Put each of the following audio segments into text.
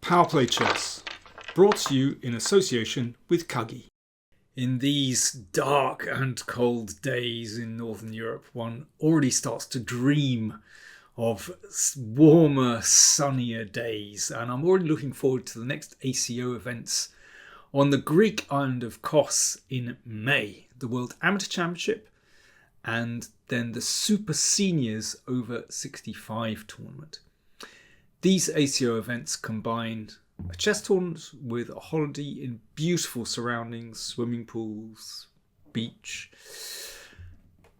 PowerPlayChess, brought to you in association with Kagi. In these dark and cold days in Northern Europe, one already starts to dream of warmer, sunnier days, and I'm already looking forward to the next ACO events on the Greek island of Kos in May, the World Amateur Championship, and then the Super Seniors over 65 tournament. These ACO events combine a chess tournament with a holiday in beautiful surroundings, swimming pools, beach,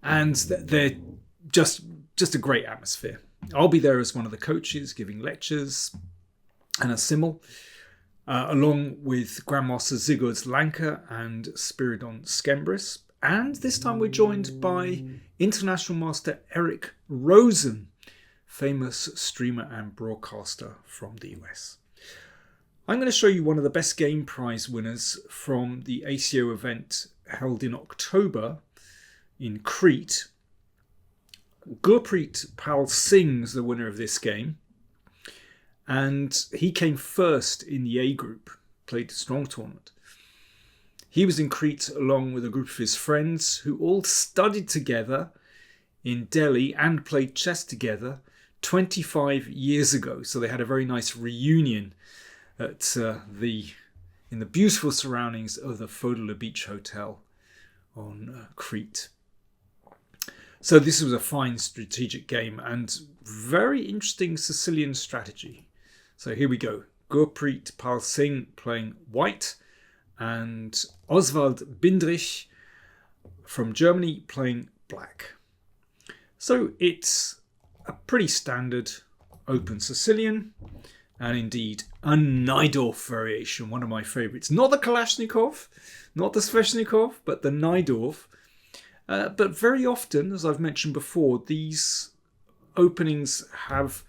and they're just a great atmosphere. I'll be there as one of the coaches giving lectures and a simul, along with Grandmaster Zigorz Lanka and Spiridon Skembris. And this time we're joined by International Master Eric Rosen, famous streamer and broadcaster from the US. I'm going to show you one of the best game prize winners from the ACO event held in October in Crete. Gurpreet Singh is the winner of this game, and he came first in the A group, played a strong tournament. He was in Crete along with a group of his friends who all studied together in Delhi and played chess together 25 years ago. So they had a very nice reunion at in the beautiful surroundings of the Fodola Beach Hotel on Crete. So this was a fine strategic game and very interesting Sicilian strategy. So here we go. Gurpreet Singh playing white and Oswald Bindrich from Germany playing black. So it's a pretty standard open Sicilian, and indeed a Najdorf variation, one of my favourites. Not the Kalashnikov, not the Sveshnikov, but the Najdorf. But very often, as I've mentioned before, these openings have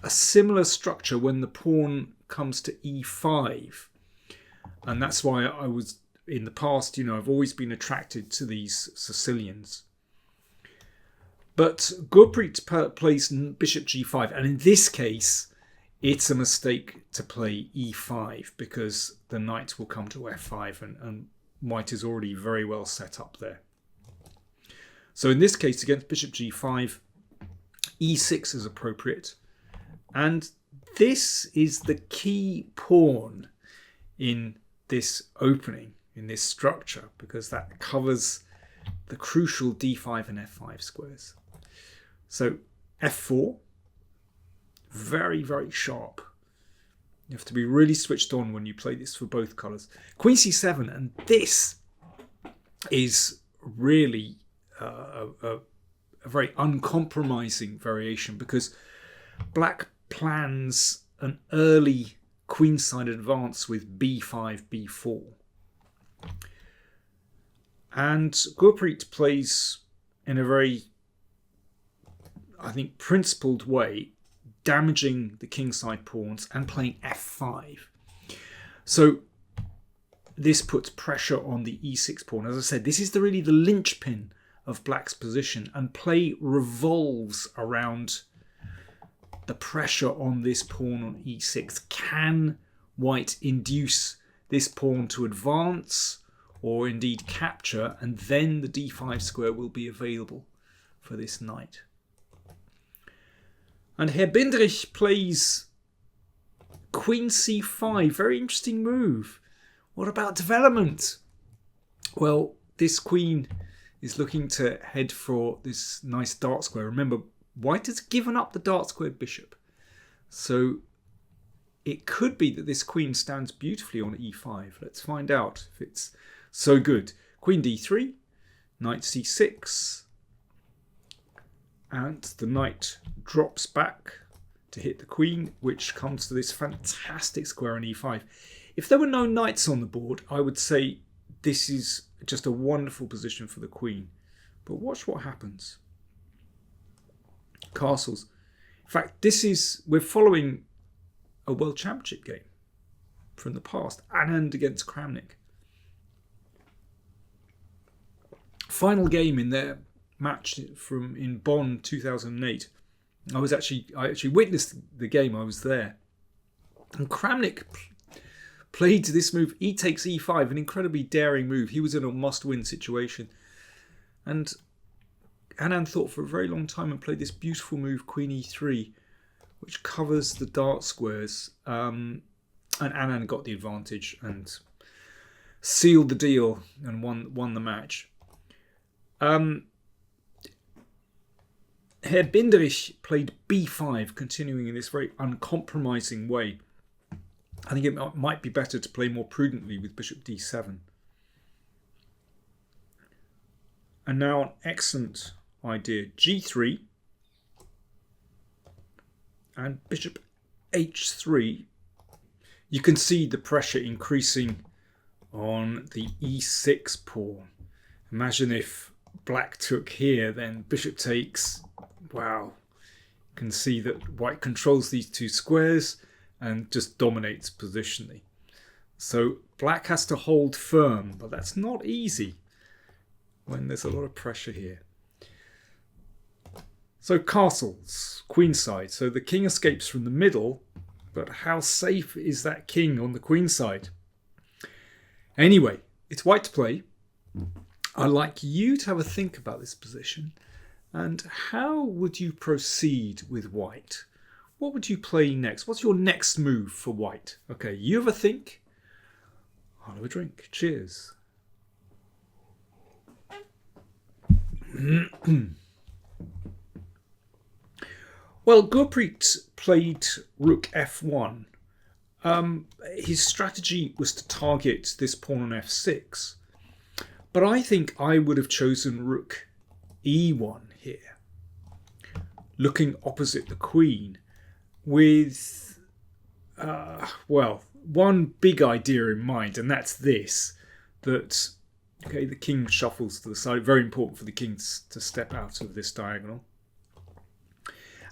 a similar structure when the pawn comes to e5. And that's why I was, in the past, I've always been attracted to these Sicilians. But Gurpreet plays bishop g5, and in this case, it's a mistake to play e5 because the knight will come to f5, and white is already very well set up there. So in this case, against bishop g5, e6 is appropriate. And this is the key pawn in this opening, in this structure, because that covers the crucial d5 and f5 squares. So f4, very, very sharp. You have to be really switched on when you play this for both colours. Queen c7, and this is really a very uncompromising variation because black plans an early queenside advance with b5, b4. And Gurpreet plays in a very, I think, principled way, damaging the kingside pawns and playing f5. So this puts pressure on the e6 pawn. As I said, this is really the linchpin of black's position, and play revolves around the pressure on this pawn on e6. Can white induce this pawn to advance or indeed capture, and then the d5 square will be available for this knight. And here Bindrich plays queen c5. Very interesting move. What about development? Well, this queen is looking to head for this nice dart square. Remember, white has given up the dart squared bishop. So it could be that this queen stands beautifully on e5. Let's find out if it's so good. Queen d3, knight c6, and the knight drops back to hit the queen, which comes to this fantastic square on e5. If there were no knights on the board, I would say this is just a wonderful position for the queen. But watch what happens. Castles. In fact, we're following a World Championship game from the past, Anand against Kramnik. Final game in their match in Bonn 2008. I actually witnessed the game. I was there. And Kramnik played this move, e takes e5, an incredibly daring move. He was in a must-win situation. And Anand thought for a very long time and played this beautiful move, queen e3, which covers the dart squares. And Anand got the advantage and sealed the deal and won the match. Herr Bindrich played b5, continuing in this very uncompromising way. I think it might be better to play more prudently with bishop d7. And now an excellent idea, g3 and bishop h3. You can see the pressure increasing on the e6 pawn. Imagine if black took here, then bishop takes. Wow. You can see that white controls these two squares and just dominates positionally. So black has to hold firm, but that's not easy when there's a lot of pressure here. So castles, queenside. So the king escapes from the middle, but how safe is that king on the queenside? Anyway, it's white to play. I'd like you to have a think about this position and how would you proceed with white? What would you play next? What's your next move for white? Okay, you have a think. I'll have a drink. Cheers. Well, Gurpreet played rook f1. His strategy was to target this pawn on f6. But I think I would have chosen rook e1 here, looking opposite the queen with, well, one big idea in mind, and that's this, that, okay, the king shuffles to the side. Very important for the king to step out of this diagonal.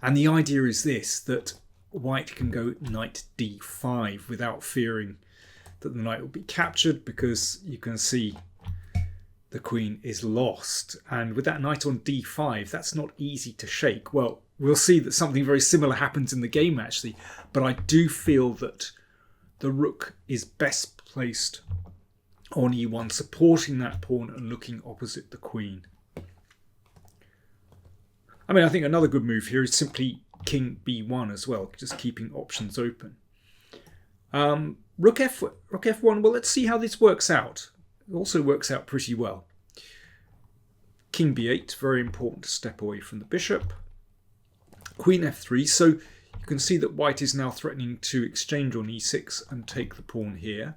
And the idea is this, that white can go knight d5 without fearing that the knight will be captured, because you can see the queen is lost. And with that knight on d5, that's not easy to shake. Well, we'll see that something very similar happens in the game actually, but I do feel that the rook is best placed on e1, supporting that pawn and looking opposite the queen. I mean, I think another good move here is simply king b1 as well, just keeping options open. Rook f1, well, let's see how this works out. It also works out pretty well. King b8, very important to step away from the bishop. Queen f3, so you can see that white is now threatening to exchange on e6 and take the pawn here.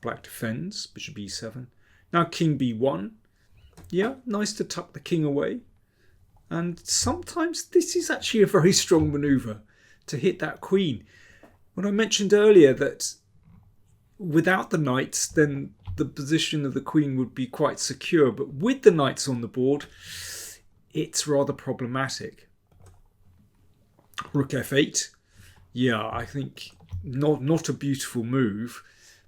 Black defends, bishop e7. Now king b1. Yeah, nice to tuck the king away. And sometimes this is actually a very strong maneuver to hit that queen. When I mentioned earlier that without the knights, then the position of the queen would be quite secure. But with the knights on the board, it's rather problematic. Rook f8. Yeah, I think not a beautiful move,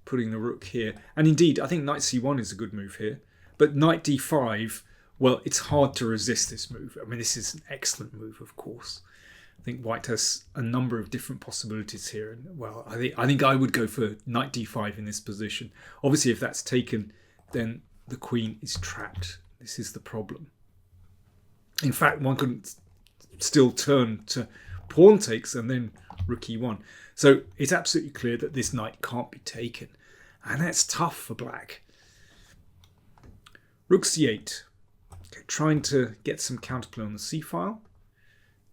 putting the rook here. And indeed, I think knight c1 is a good move here. But knight d5, well, it's hard to resist this move. I mean, this is an excellent move, of course. I think white has a number of different possibilities here. And, well, I think I would go for knight d5 in this position. Obviously, if that's taken, then the queen is trapped. This is the problem. In fact, one could still turn to pawn takes and then rook e1. So it's absolutely clear that this knight can't be taken. And that's tough for black. Rook c8. Okay, trying to get some counterplay on the c-file.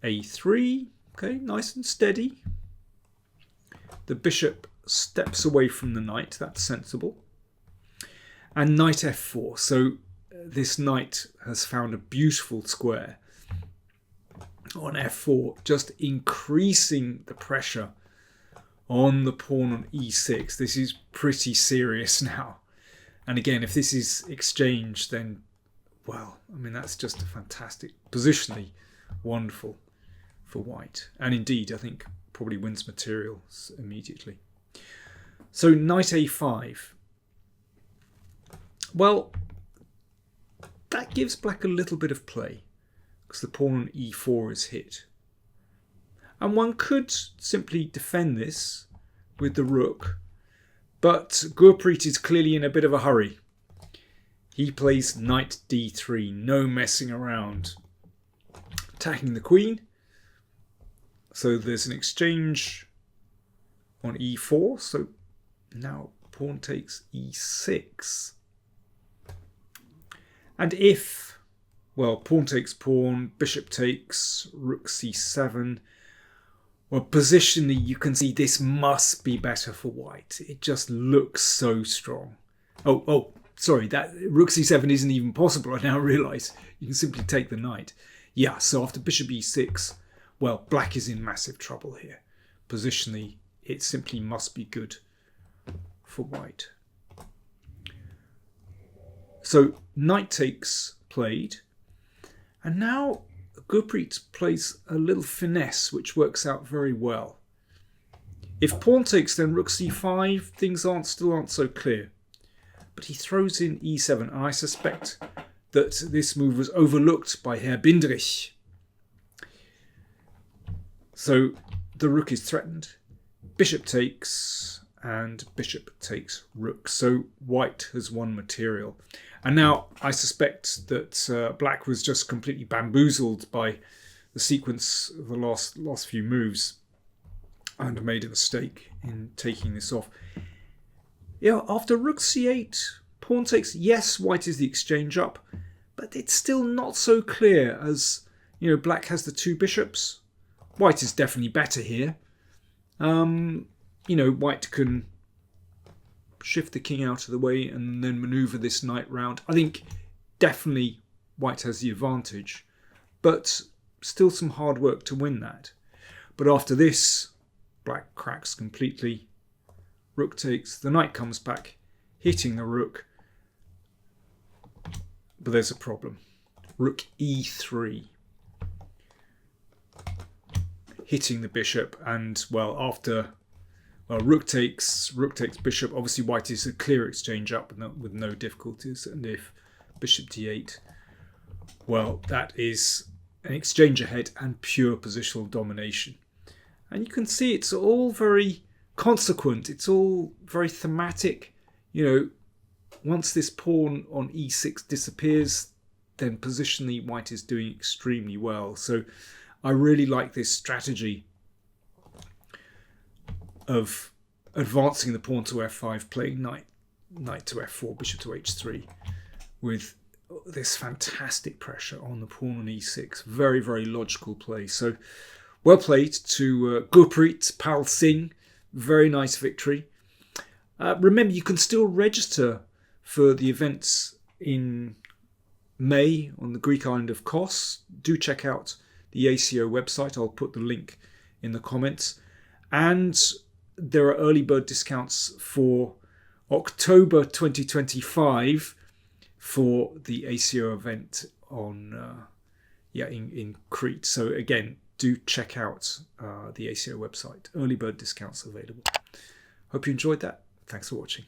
a3. Okay, nice and steady. The bishop steps away from the knight. That's sensible. And knight f4. So this knight has found a beautiful square on f4, just increasing the pressure on the pawn on e6. This is pretty serious now. And again, if this is exchanged, then, well, I mean, that's just a fantastic, positionally wonderful for white. And indeed, I think probably wins materials immediately. So knight a5. Well, that gives black a little bit of play, because the pawn on e4 is hit. And one could simply defend this with the rook. But Gurpreet is clearly in a bit of a hurry. He plays knight d3, no messing around. Attacking the queen. So there's an exchange on e4. So now pawn takes e6. And if, well, pawn takes pawn, bishop takes, rook c7. Well, positionally, you can see this must be better for white. It just looks so strong. Oh, sorry, that rook c7 isn't even possible. I now realise you can simply take the knight. Yeah, so after bishop e6, well, black is in massive trouble here. Positionally, it simply must be good for white. So knight takes played. And now Gurpreet plays a little finesse, which works out very well. If pawn takes, then rook c5, things still aren't so clear. But he throws in e7, and I suspect that this move was overlooked by Herr Bindrich. So the rook is threatened. Bishop takes, and bishop takes rook. So white has won material. And now I suspect that black was just completely bamboozled by the sequence of the last few moves and made a mistake in taking this off. Yeah, after rook c8, pawn takes, yes, white is the exchange up, but it's still not so clear as, you know, black has the two bishops. White is definitely better here. You know, white can shift the king out of the way and then maneuver this knight round. I think definitely white has the advantage, but still some hard work to win that. But after this, black cracks completely. Rook takes, the knight comes back, hitting the rook. But there's a problem. Rook e3. Hitting the bishop, and well, after rook takes bishop, obviously white is a clear exchange up with no difficulties. And if bishop d8, well, that is an exchange ahead and pure positional domination. And you can see it's all very consequent. It's all very thematic. You know, once this pawn on e6 disappears, then positionally white is doing extremely well. So I really like this strategy of advancing the pawn to f5, playing knight to f4, bishop to h3, with this fantastic pressure on the pawn on e6. Very, very logical play. So well played to Gurpreet, pal Singh. Very nice victory. Remember, you can still register for the events in May on the Greek island of Kos. Do check out the ACO website. I'll put the link in the comments. And there are early bird discounts for October 2025 for the ACO event on in Crete. So again, do check out the ACO website. Early bird discounts available. Hope you enjoyed that. Thanks for watching.